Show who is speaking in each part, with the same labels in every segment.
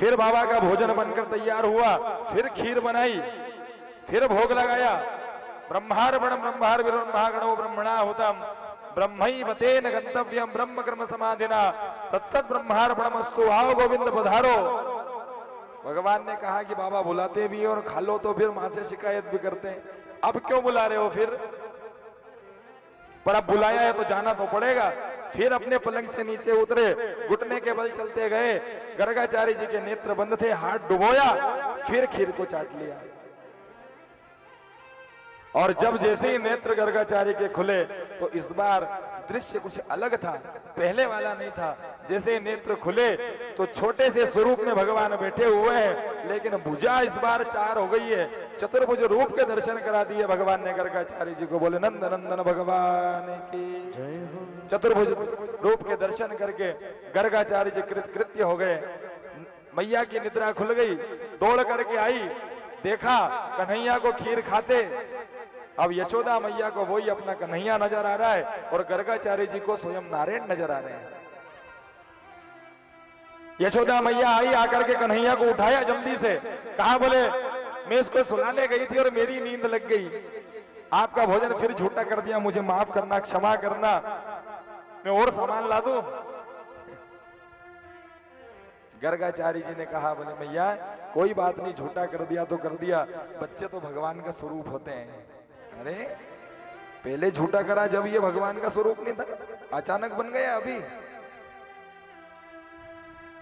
Speaker 1: फिर बाबा का भोजन बनकर तैयार हुआ, फिर खीर बनाई, फिर भोग लगाया। ब्रह्मार्पण ब्रह्मार ब्रह्मागणो ब्रह्मणा होतम ब्रह्मैवतेन गंतव्यम ब्रह्म कर्म समाधिना तत्सत ब्रह्मार्पणमस्तु। आओ गोविंद पधारो। भगवान ने कहा कि बाबा बुलाते भी हैं और खा लो तो फिर मां से शिकायत भी करते हैं, अब क्यों बुला रहे हो फिर? पर अब बुलाया है तो जाना तो पड़ेगा। फिर अपने पलंग से नीचे उतरे, घुटने के बल चलते गए। गर्गाचार्य जी के नेत्र बंद थे, हाथ डुबोया, फिर खीर को चाट लिया। और जब जैसे ही नेत्र गर्गाचार्य के खुले तो इस बार दृश्य कुछ अलग था, पहले वाला नहीं था। जैसे नेत्र खुले तो छोटे से स्वरूप में भगवान बैठे हुए हैं, लेकिन भुजा इस बार 4 हो गई है। चतुर्भुज रूप के दर्शन करा दिए भगवान ने गर्गाचार्य जी को। बोले नंद नंदन भगवान की जय हो। चतुर्भुज रूप के दर्शन करके गर्गाचार्य जी कृतकृत्य हो गए। मैया की निद्रा खुल गई, दौड़ करके आई, देखा कन्हैया को खीर खाते। अब यशोदा मैया को वही अपना कन्हैया नजर आ रहा है और गर्गाचार्य जी को स्वयं नारायण नजर आ रहे हैं। यशोदा मैया आई, आकर के कन्हैया को उठाया जल्दी से, कहा बोले मैं इसको सुलाने गई थी और मेरी नींद लग गई, आपका भोजन फिर झूठा कर दिया, मुझे माफ करना, क्षमा करना, मैं और सामान ला दूं? गर्गाचार्य जी ने कहा बोले मैया कोई बात नहीं, झूठा कर दिया तो कर दिया, बच्चे तो भगवान का स्वरूप होते हैं। अरे पहले झूठा करा जब ये भगवान का स्वरूप नहीं था, अचानक बन गया अभी।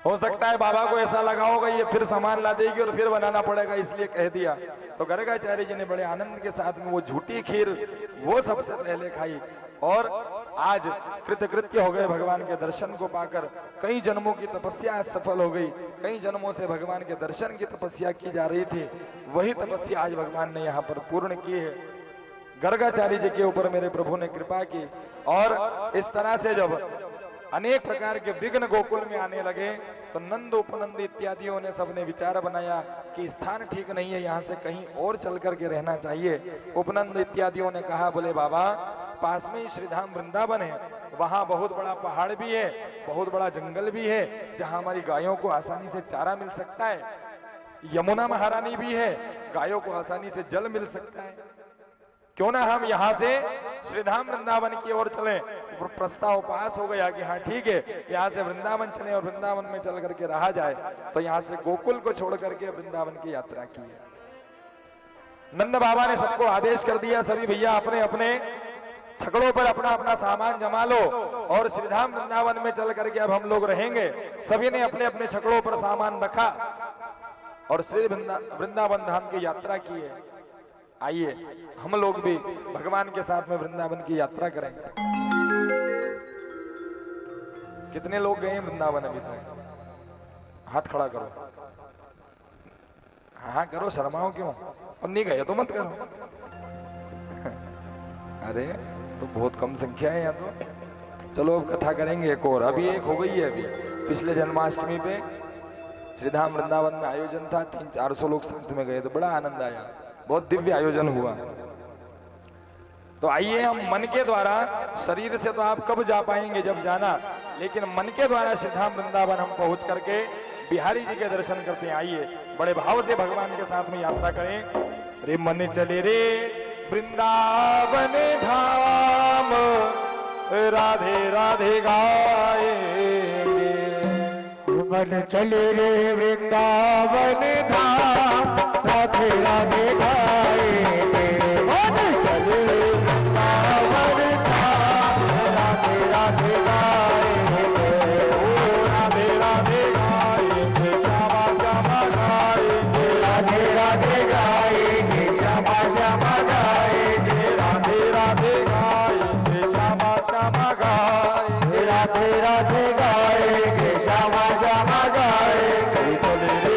Speaker 1: हो सकता है बाबा को ऐसा लगा होगा ये फिर सामान ला देगी और फिर बनाना पड़ेगा, इसलिए कह दिया। तो गर्गाचार्य जी ने बड़े आनंद के साथ में वो झूठी खीर वो सबसे पहले खाई और आज कृतकृत्य हो गए भगवान के दर्शन को पाकर। कई जन्मों की तपस्या सफल हो गई, कई जन्मों से भगवान के दर्शन की तपस्या की जा रही थी, वही तपस्या आज भगवान ने यहाँ पर पूर्ण की है। गर्गाचार्य जी के ऊपर मेरे प्रभु ने कृपा की और इस तरह से जब अनेक प्रकार के विघ्न गोकुल में आने लगे तो नंद उपनंद इत्यादियों ने सबने विचार बनाया कि स्थान ठीक नहीं है, यहाँ से कहीं और चल करके रहना चाहिए। उपनंद इत्यादियों ने कहा बोले बाबा पास में ही श्रीधाम वृंदावन है, वहाँ बहुत बड़ा पहाड़ भी है, बहुत बड़ा जंगल भी है, जहाँ हमारी गायों को आसानी से चारा मिल सकता है, यमुना महारानी भी है, गायों को आसानी से जल मिल सकता है, क्यों ना हम यहाँ से श्रीधाम वृंदावन की ओर चलें। प्रस्ताव पास हो गया कि हाँ ठीक है, यहाँ से वृंदावन चलें और वृंदावन में चल करके रहा जाए। तो यहाँ से गोकुल को छोड़ करके वृंदावन की यात्रा की है। नंद बाबा ने सबको आदेश कर दिया, सभी भैया अपने अपने छकड़ों पर अपना अपना सामान जमा लो और श्रीधाम वृंदावन में चल करके अब हम लोग रहेंगे। सभी ने अपने अपने छकड़ों पर सामान रखा और श्री वृंदावन धाम की यात्रा की है। आइए हम लोग भी भगवान के साथ में वृंदावन की यात्रा करेंगे। कितने लोग गए हैं वृंदावन अभी तक? हाथ खड़ा करो। हाँ करो, शर्माओ क्यों? और नहीं गए तो मत करो। अरे तो बहुत कम संख्या है यहाँ तो। चलो अब कथा करेंगे एक और, अभी एक हो गई है। अभी पिछले जन्माष्टमी पे श्रीधाम वृंदावन में आयोजन था, 300-400 लोग साथ में गए, तो बड़ा आनंद आया, बहुत दिव्य आयोजन हुआ। तो आइए हम मन के द्वारा, शरीर से तो आप कब जा पाएंगे जब जाना, लेकिन मन के द्वारा श्रीधाम वृंदावन हम पहुंच करके बिहारी जी के दर्शन करते हैं। आइए बड़े भाव से भगवान के साथ में यात्रा करें। रे मन चले रे वृंदावन धाम, राधे राधे गाएंगे।
Speaker 2: मन चले रे वृंदावन धाम, राधे राधे गाएंगे। मन चले वृंदावन धाम, राधे राधे गाएंगे।
Speaker 1: ओ राधे राधे गाएंगे, श्यामा श्यामा गाएंगे,
Speaker 2: राधे राधे गाएंगे, श्यामा श्यामा गाएंगे।
Speaker 1: राधे राधे गाएंगे, श्यामा श्यामा गाएंगे,
Speaker 2: राधे राधे गाएंगे, श्यामा श्यामा गाएंगे।
Speaker 1: चले रे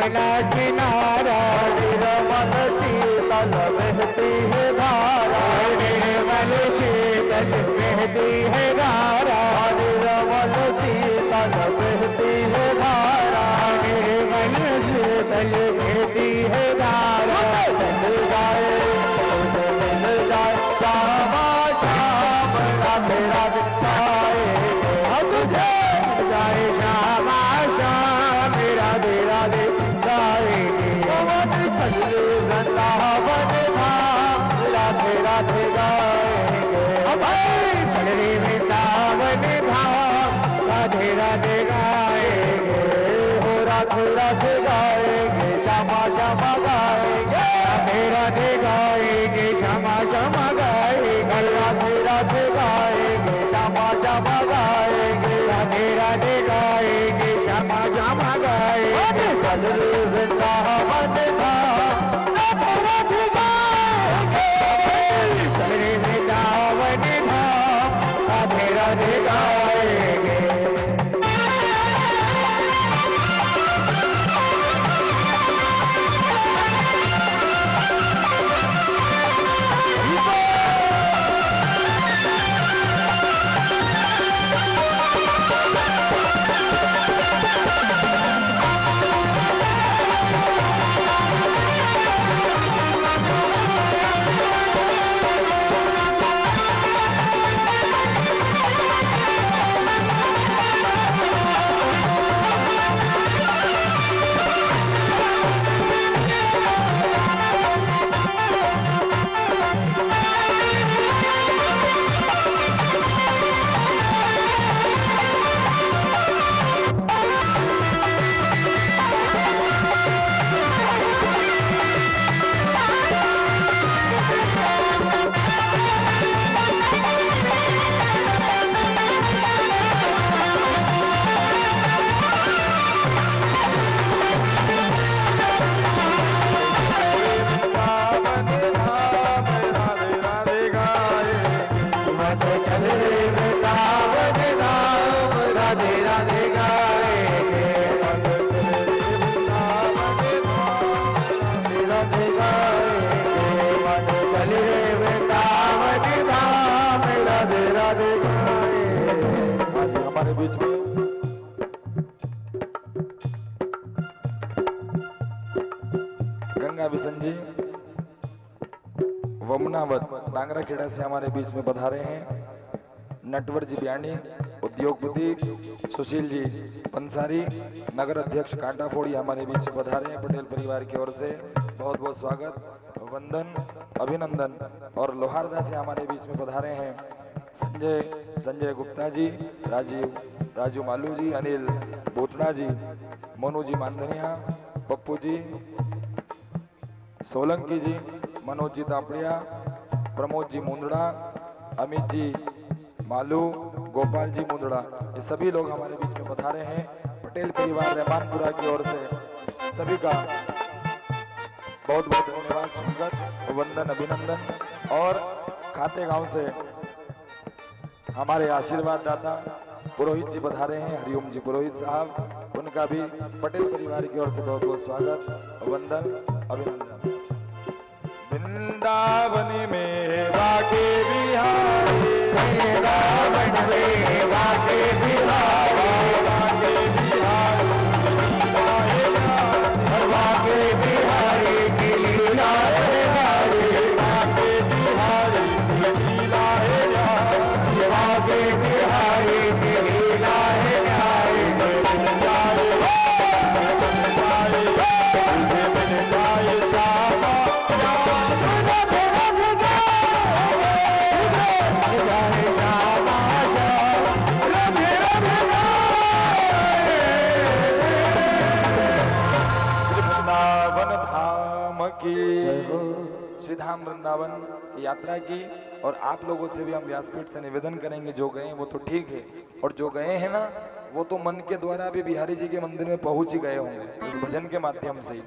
Speaker 2: यमुना किनारा निर्मल शीतल बहती है धारा निर्मल शीतल बहती है धारा निर्मल शीतल बहती है धारा निर्मल शीतल बहती है धारा चल जाए मिल जाए श्यामा श्याम राधे राधे गाए हम तुझे जाए श्यामा श्याम राधे राधे गाएंगे चल वृंदावन धाम राधे राधे गाएंगे चल रे वृंदावन धाम राधे राधे गाएंगे हो राधे राधे गाएंगे श्यामा श्यामा गाएंगे राधे राधे गाएंगे श्यामा श्यामा गाएंगे राधे राधे गाएंगे श्यामा श्यामा गाएंगे राधे राधे गाएंगे श्यामा श्यामा गाएंगे चल रे वृंदावन धाम राधे राधे गाएंगे चल रे वृंदावन धाम राधे राधे गाएंगे
Speaker 1: हमारे बीच में गंगा बिशन जी वमुनावत डांगराखेड़ा से हमारे बीच में पधारे हैं। नटवर जी बयानी उद्योगपति सुशील जी पंसारी नगर अध्यक्ष कांटाफोड़ी हमारे बीच में पधारे हैं। पटेल परिवार की ओर से बहुत बहुत स्वागत वंदन अभिनंदन। और लोहारदा से हमारे बीच में पधारे हैं संजय गुप्ता जी, राजू मालू जी, अनिल बोतना जी, मोनू जी मानधनिया, पप्पू जी सोलंकी जी, मनोज जी तापड़िया, प्रमोद जी मुंदड़ा, अमित जी मालू, गोपाल जी मुंदड़ा, ये सभी लोग हमारे बीच में पधारे हैं। पटेल परिवार रहमानपुरा की ओर से सभी का बहुत बहुत धन्यवाद, स्वागत वंदन अभिनंदन। और खाते गांव से हमारे आशीर्वाद दाता पुरोहित जी पधारे हैं, हरिओम जी पुरोहित साहब, उनका भी पटेल परिवार की ओर से बहुत बहुत स्वागत वंदन अभिनंदन। वृंदावन में वाके बिहारी,
Speaker 2: वृंदावन में वाके बिहारी,
Speaker 1: वाके बिहारी
Speaker 2: वाके बिहारी की लीला है न्यारी,
Speaker 1: वाके बिहारी लीला है न्यारी,
Speaker 2: वाके बिहारी की लीला है न्यारी।
Speaker 1: मिल जाए श्यामा की श्री धाम वृंदावन की यात्रा की। और आप लोगों से भी हम व्यासपीठ से निवेदन करेंगे, जो गए वो तो ठीक है, और जो गए हैं ना वो तो मन के द्वारा भी बिहारी जी के मंदिर में पहुंच ही गए होंगे इस भजन के माध्यम से ही,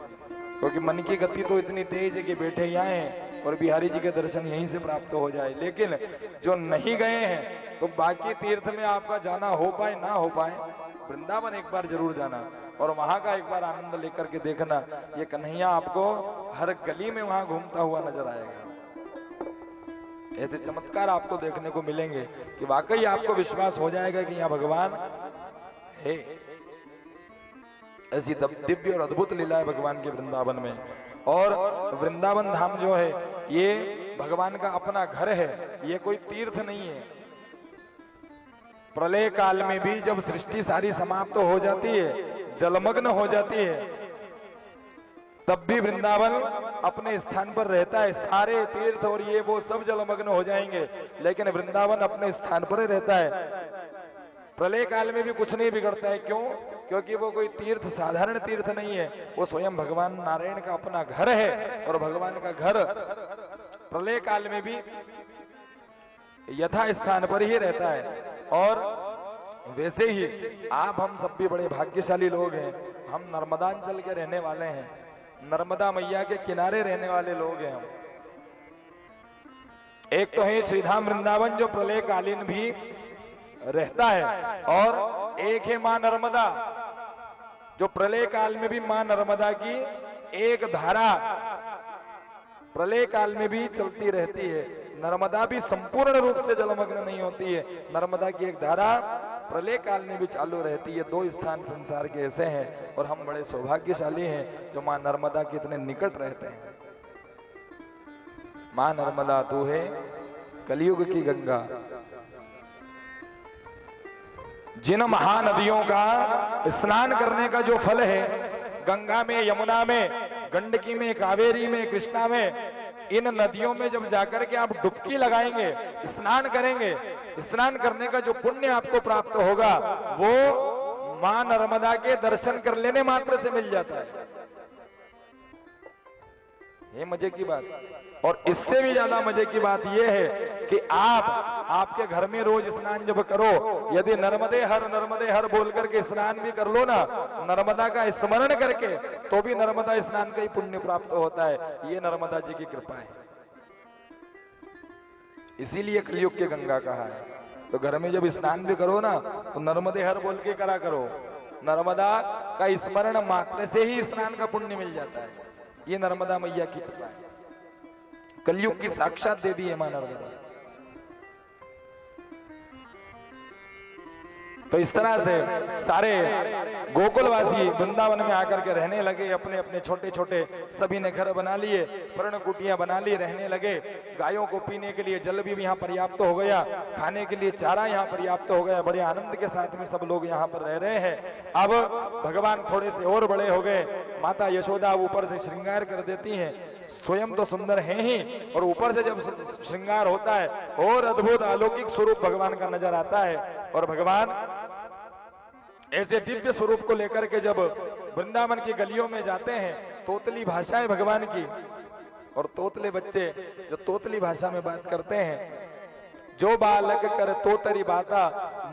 Speaker 1: क्योंकि मन की गति तो इतनी तेज है कि बैठे यहाँ हैं और बिहारी जी के दर्शन यहीं से प्राप्त हो जाए। लेकिन जो नहीं गए हैं तो बाकी तीर्थ में आपका जाना हो पाए ना हो पाए, वृंदावन एक बार जरूर जाना और वहां का एक बार आनंद लेकर के देखना। ये कन्हैया आपको हर गली में वहां घूमता हुआ नजर आएगा। ऐसे चमत्कार आपको देखने को मिलेंगे कि वाकई आपको विश्वास हो जाएगा कि यहाँ भगवान है। ऐसी दिव्य और अद्भुत लीला है भगवान के वृंदावन में। और वृंदावन धाम जो है ये भगवान का अपना घर है, ये कोई तीर्थ नहीं है। प्रलय काल में भी जब सृष्टि सारी समाप्त हो जाती है, जलमग्न हो जाती है, तब भी वृंदावन अपने स्थान पर रहता है। सारे तीर्थ और ये वो सब जलमग्न हो जाएंगे, लेकिन वृंदावन अपने स्थान पर ही रहता है। प्रलय काल में भी कुछ नहीं बिगड़ता है। क्यों? क्योंकि वो कोई तीर्थ साधारण तीर्थ नहीं है, वो स्वयं भगवान नारायण का अपना घर है। और भगवान का घर प्रलय काल में भी यथा स्थान पर ही रहता है। और वैसे ही आप हम सब भी बड़े भाग्यशाली लोग हैं। हम नर्मदांचल के रहने वाले हैं, नर्मदा मैया के किनारे रहने वाले लोग हैं हम। एक तो है श्रीधाम वृंदावन जो प्रलय कालीन भी रहता है, और एक है मां नर्मदा जो प्रलय काल में भी मां नर्मदा की एक धारा प्रलय काल में भी चलती रहती है। नर्मदा भी संपूर्ण रूप से जलमग्न नहीं होती है, नर्मदा की एक धारा प्रलय काल में भी चालू रहती है। दो स्थान संसार के ऐसे हैं और हम बड़े सौभाग्यशाली हैं जो मां नर्मदा के इतने निकट रहते हैं। मां नर्मदा तू है कलयुग की गंगा। जिन महानदियों का स्नान करने का जो फल है, गंगा में, यमुना में, गंडकी में, कावेरी में, कृष्णा में, इन नदियों में जब जाकर के आप डुबकी लगाएंगे, स्नान करेंगे, स्नान करने का जो पुण्य आपको प्राप्त होगा वो मां नर्मदा के दर्शन कर लेने मात्र से मिल जाता है। ये मजे की बात। और इससे भी ज्यादा मजे की बात यह है कि आपके घर में रोज स्नान जब करो, यदि नर्मदे हर बोल करके स्नान भी कर लो ना, नर्मदा का स्मरण करके, तो भी नर्मदा स्नान का ही पुण्य प्राप्त होता है। ये नर्मदा जी की कृपा है, इसीलिए कलयुग के गंगा कहा है। तो घर में जब स्नान भी करो ना तो नर्मदे हर बोल के करा करो। नर्मदा का स्मरण मात्र से ही स्नान का पुण्य मिल जाता है। ये नर्मदा मैया की कृपा है। कलयुग की साक्षात देवी है मां नर्मदा। तो इस तरह से सारे गोकुलवासी वृंदावन में आकर के रहने लगे। अपने अपने छोटे छोटे सभी ने घर बना लिए, पर्णकुटियां बना ली, रहने लगे। गायों को पीने के लिए जल भी यहाँ पर्याप्त हो गया, खाने के लिए चारा यहाँ पर्याप्त हो गया। बड़े आनंद के साथ में सब लोग यहाँ पर रह रहे हैं। अब भगवान थोड़े से और बड़े हो गए। माता यशोदा ऊपर से श्रृंगार कर देती हैं, स्वयं तो सुंदर हैं ही, और ऊपर से जब श्रृंगार होता है और अद्भुत अलौकिक स्वरूप भगवान का नजर आता है। और भगवान ऐसे दिव्य स्वरूप को लेकर के जब वृंदावन की गलियों में जाते हैं, तोतली भाषा है भगवान की, और तोतले बच्चे जो तोतली भाषा में बात करते हैं, जो बालक कर तोतरी बाता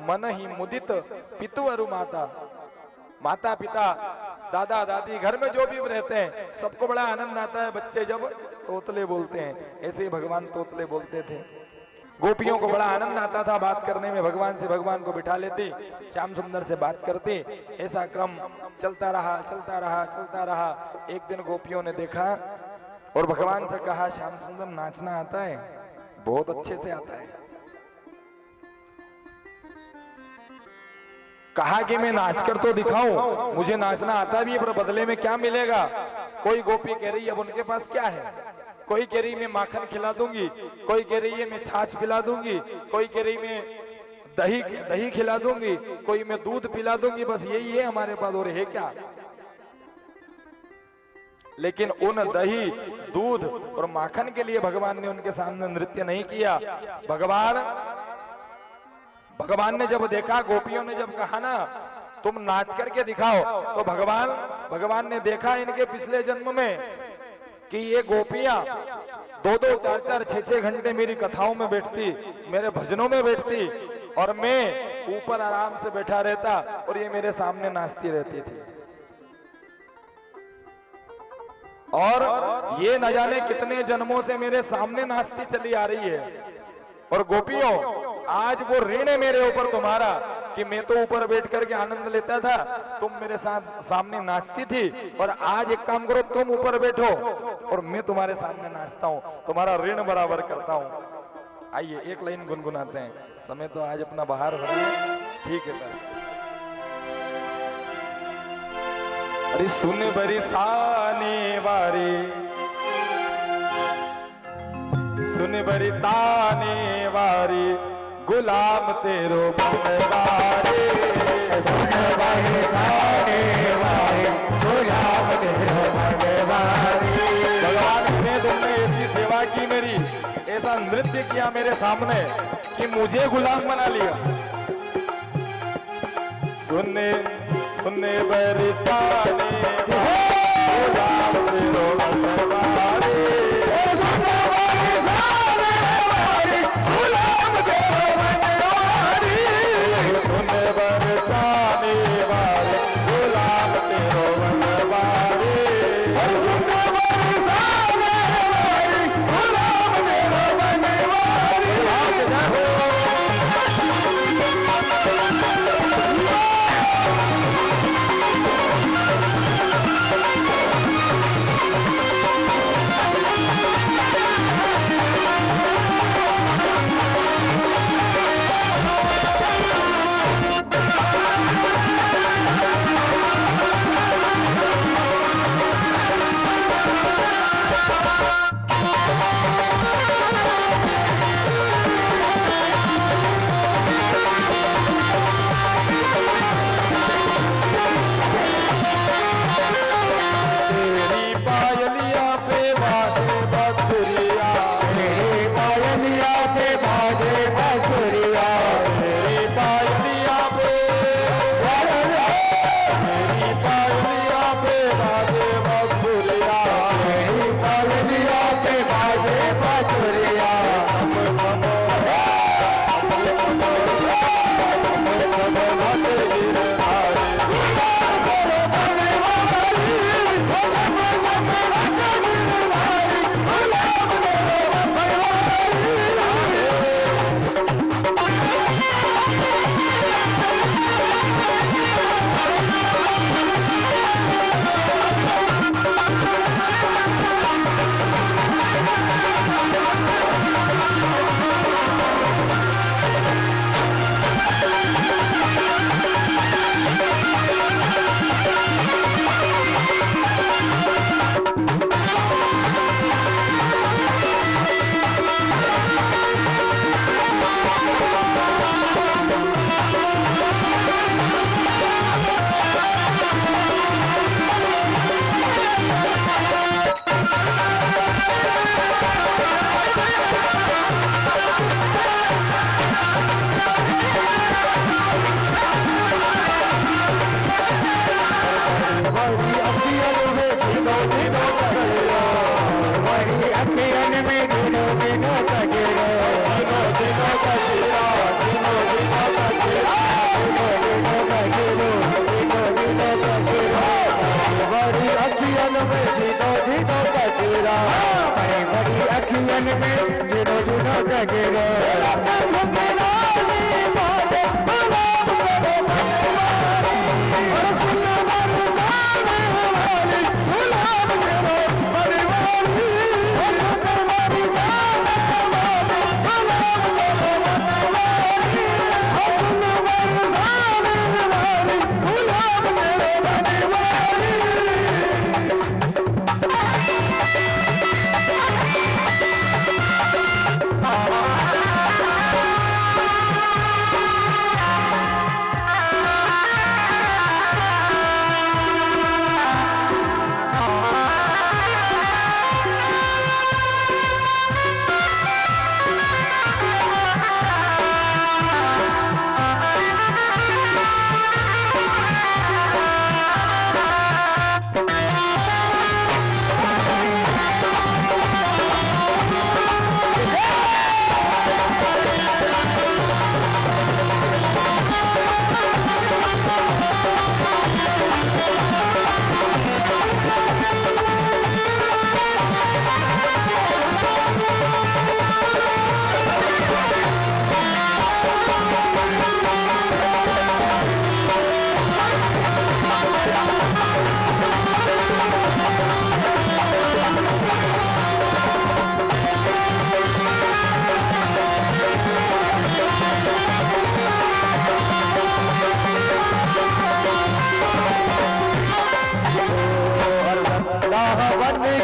Speaker 1: मन ही मुदित पितु अरु माता। माता पिता दादा दादी घर में जो भी रहते हैं सबको बड़ा आनंद आता है बच्चे जब तोतले बोलते हैं। ऐसे ही भगवान तोतले बोलते थे। गोपियों को बड़ा आनंद आता था बात करने में, भगवान से भगवान को बिठा लेती, श्याम सुंदर से बात करती। ऐसा क्रम चलता रहा चलता रहा चलता रहा। एक दिन गोपियों ने देखा और भगवान से कहा, श्याम सुंदर नाचना आता है? बहुत अच्छे से आता है। कहा कि मैं नाच कर तो दिखाऊं, मुझे नाचना आता भी है, पर बदले में क्या मिलेगा? कोई गोपी कह रही है अब उनके पास क्या है, कोई कह रही मैं माखन खिला दूंगी, कोई कह रही है मैं छाछ पिला दूंगी, कोई कह रही मैं दही खिला दूंगी, कोई मैं दूध पिला दूंगी, बस यही है हमारे पास, और है क्या? लेकिन उन दही, दूध और माखन के लिए भगवान ने उनके सामने नृत्य नहीं किया। भगवान ने जब देखा, गोपियों ने जब कहा ना तुम नाच करके दिखाओ, तो भगवान ने देखा इनके पिछले जन्म में कि ये गोपियां 2-2, 4-4, 6-6 घंटे मेरी कथाओं में बैठती, मेरे भजनों में बैठती, और मैं ऊपर आराम से बैठा रहता और ये मेरे सामने नाचती रहती थी। और ये न जाने कितने जन्मों से मेरे सामने नाचती चली आ रही है। और गोपियों, आज वो ऋण है मेरे ऊपर तुम्हारा कि मैं तो ऊपर बैठ करके आनंद लेता था, तुम मेरे साथ सामने नाचती थी, और आज एक काम करो, तुम ऊपर बैठो और मैं तुम्हारे सामने नाचता हूँ, तुम्हारा ऋण बराबर करता हूँ। आइए एक लाइन गुनगुनाते हैं, समय तो आज अपना बाहर हो रहा है, ठीक है सर। अरे सुन बरसाने वारे, सुन बरसाने वारे, गुलाम तेरो बनवारे,
Speaker 2: सुन बरसाने वारे, गुलाम तेरो बनवारे।
Speaker 1: भगवान ने तुमने ऐसी सेवा की मेरी, ऐसा नृत्य किया मेरे सामने कि मुझे गुलाम बना लिया। सुने सुने बरसाने गुलाम तेरो बनवारे,
Speaker 2: सुन बरसाने वारे, गुलाम तेरो बनवारे।
Speaker 1: सुन बरसाने वारे, गुलाम तेरो बनवारे।
Speaker 2: सुन बरसाने वारे, गुलाम तेरो बनवारे।
Speaker 1: तेरी पायलिया पे बाजे बसुरिया,
Speaker 2: तेरी पायलिया पे बाजे बसुरिया,
Speaker 1: तेरी पायलिया पे, तेरी पायलिया पे बाजे बसुरिया,
Speaker 2: तेरी पायलिया पे बाजे बसुरिया।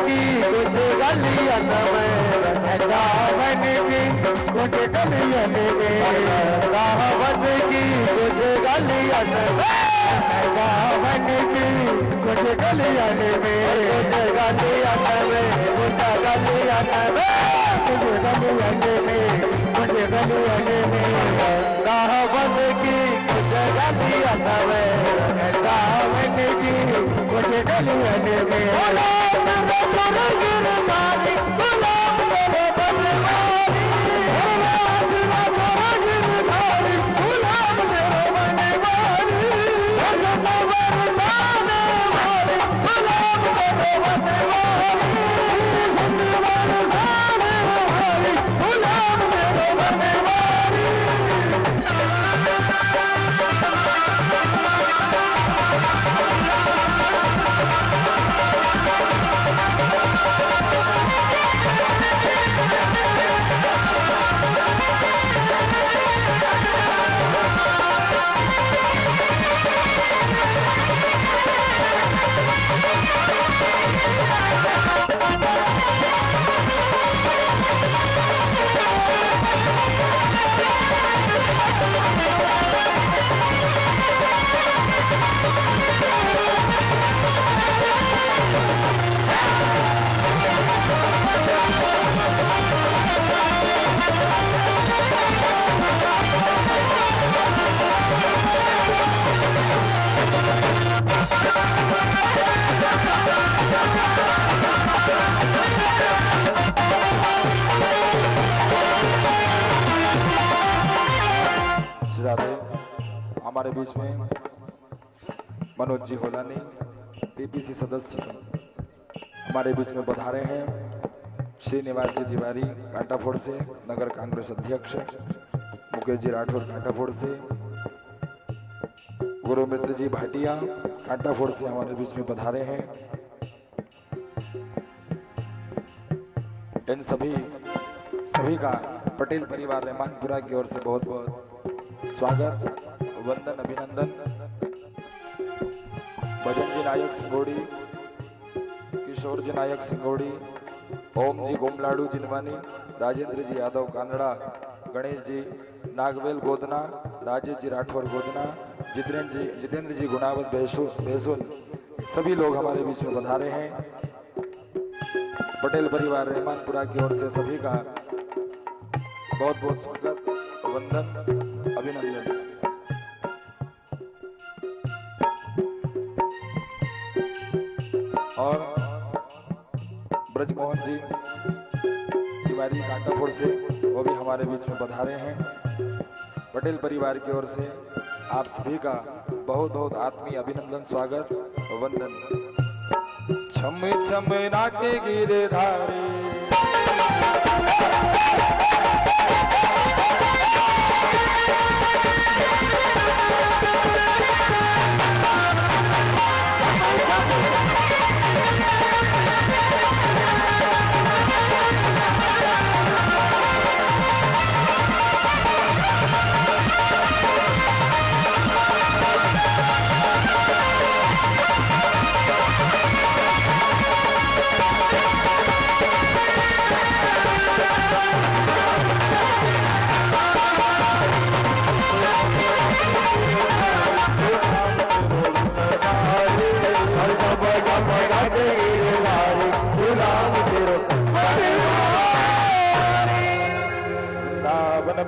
Speaker 2: की कुछ गलियन में वृंदावन की कुछ गलियन में वृंदावन की कुछ गलियन में वृंदावन की कुछ गलियन में कुछ गलियन में कुछ गलियन में कुछ गलियन में कुछ गलियन में वृंदावन की कुछ गलियन में वृंदावन की कुछ गलियन में
Speaker 1: हमारे बीच में मनोज जी होलानी पीपीसी सदस्य हमारे बीच में पधारे हैं। श्रीनिवास जी तिवारी कांटाफोड़ से, नगर कांग्रेस अध्यक्ष मुकेश जी राठौर कांटाफोड़ से, गुरु मित्र जी भाटिया कांटाफोड़ से हमारे बीच में पधारे हैं। इन सभी का पटेल परिवार रहमानपुरा की ओर से बहुत बहुत स्वागत, वंदन, अभिनंदन। भजन जी नायक सिंगोड़ी, किशोर जी नायक सिंगोड़ी, ओम जी गोमलाडू जिनवानी, राजेंद्र जी यादव कानड़ा, गणेश जी नागवेल गोदना, राजेश जी राठौर गोदना, जितेंद्र जी गुणावत बेसुन, सभी लोग हमारे बीच में पधारे हैं। पटेल परिवार रहमानपुरा की ओर से सभी का बहुत बहुत स्वागत, वंदन, अभिनंदन। और ब्रजमोहन जी तिवारी कांटाफोड़ से, वो भी हमारे बीच में पधारे हैं। पटेल परिवार की ओर से आप सभी का बहुत बहुत आत्मीय अभिनंदन, स्वागत, वंदन। छम छम नाचे गिरधारी,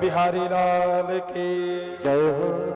Speaker 1: बिहारी लाल की जय हो।